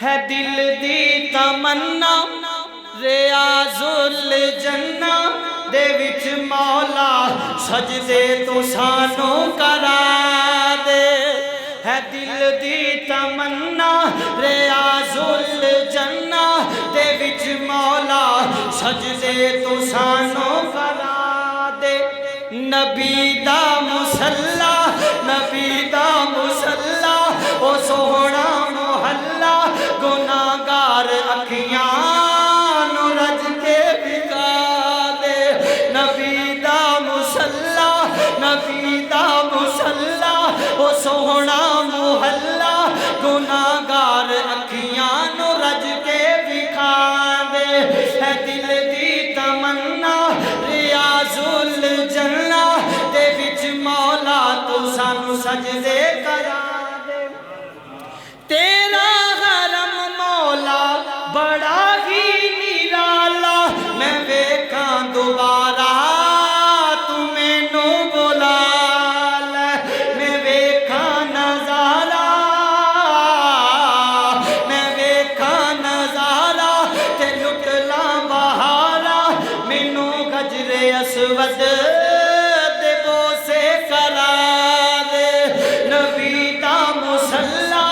ہے دل دی تمنا ریاض الجنہ دے وچ مولا سجدے تو سانو کرا دے ہے دل دی تمنا ریاض الجنہ دے وچ مولا سجدے تو سانو کرا دے نبی دا مصلا نبی دا مصلا او سوہنا محلہ گناہگار اکھیاں نو رج کے بکا دے نبی دا مصلا نبی دا مصلا او سوہنا محلہ گناہگار اکھیاں نو رج کے بکا دے ہے دل دی تمنا ریاض الجنہ دے وچ مولا تو سانو سجدے کرا دے تیرا حرم مولا بڑا ہی نرالا میں ویکھاں دوبارہ تو مینو بلا لے میں ویکھاں نظارہ میں ویکھاں نظارہ تے لٹ لاں بہارا مینو گجرے اسود دے بوسے کرا دے نبی دا مصلا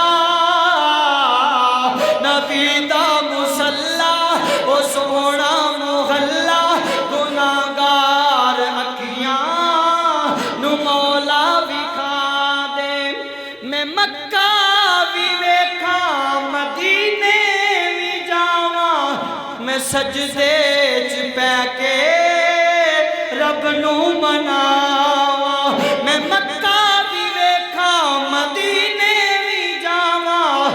نبی دا مصلا او سوہنا محلہ گناہگار اکھیاں نو مولا وکھا دے میں مکہ وی ویکھاں مدینے وی جاواں میں سجدے چ پے کے رب نو مناواں میں مکہ وی ویکھاں مدینے وی جاواں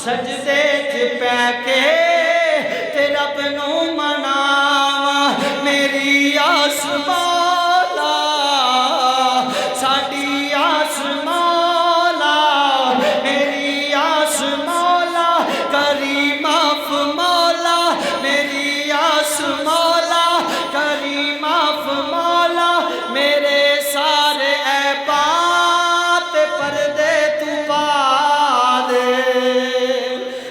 سجدے چ پے کے تے رب نو مناواں میری آس مولا ساڈی آس مولا میری آس مولا کری معاف مولا میری آس مولا کری معاف مولا میرے سارے عیبات پردے تو پا دے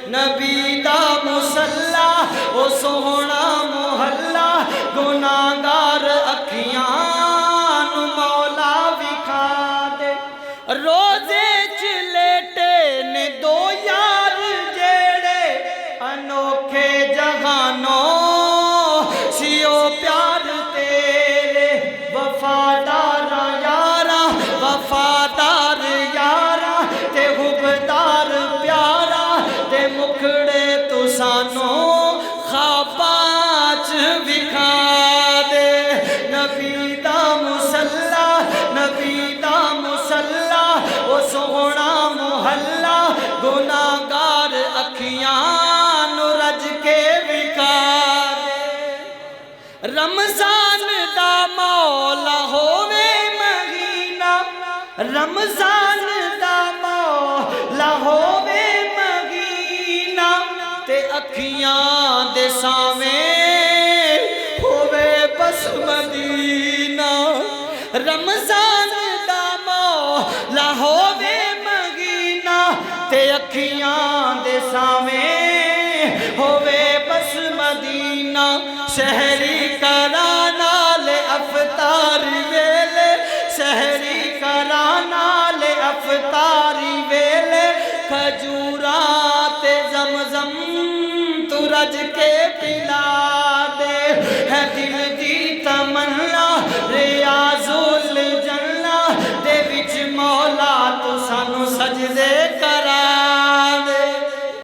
نبی دا مصلا او سوہنا محلہ گناہگار اکھیاں نو مولا وکھا دے روزے چ لیٹے نے دو یار جیڑے انوکھے جہانوں سیو پیار تیرے وفادار یارا وفادار یارا تے حبدار پیارا تے مکھڑے تو سانو خواباں چ وکھا دے نبی دا مصلا نبی دا مصلا او سوہنا محلہ گناہگار اکھیاں نو رج کے وکھا دے رمضان دا مولا ہووے مہینہ رمضان دا مولا ہووے مہینہ تے اکھیاں دے ساویں ہووے بس مدینہ رمضان دا مولا ہووے مہینہ تے اکھیاں دے ساویں ہووے بس مدینہ شہری کرانا لے افطاری ویلے شہری کرانا لے افطاری ویلے کھجوراں تے زمزم تو رج کے پی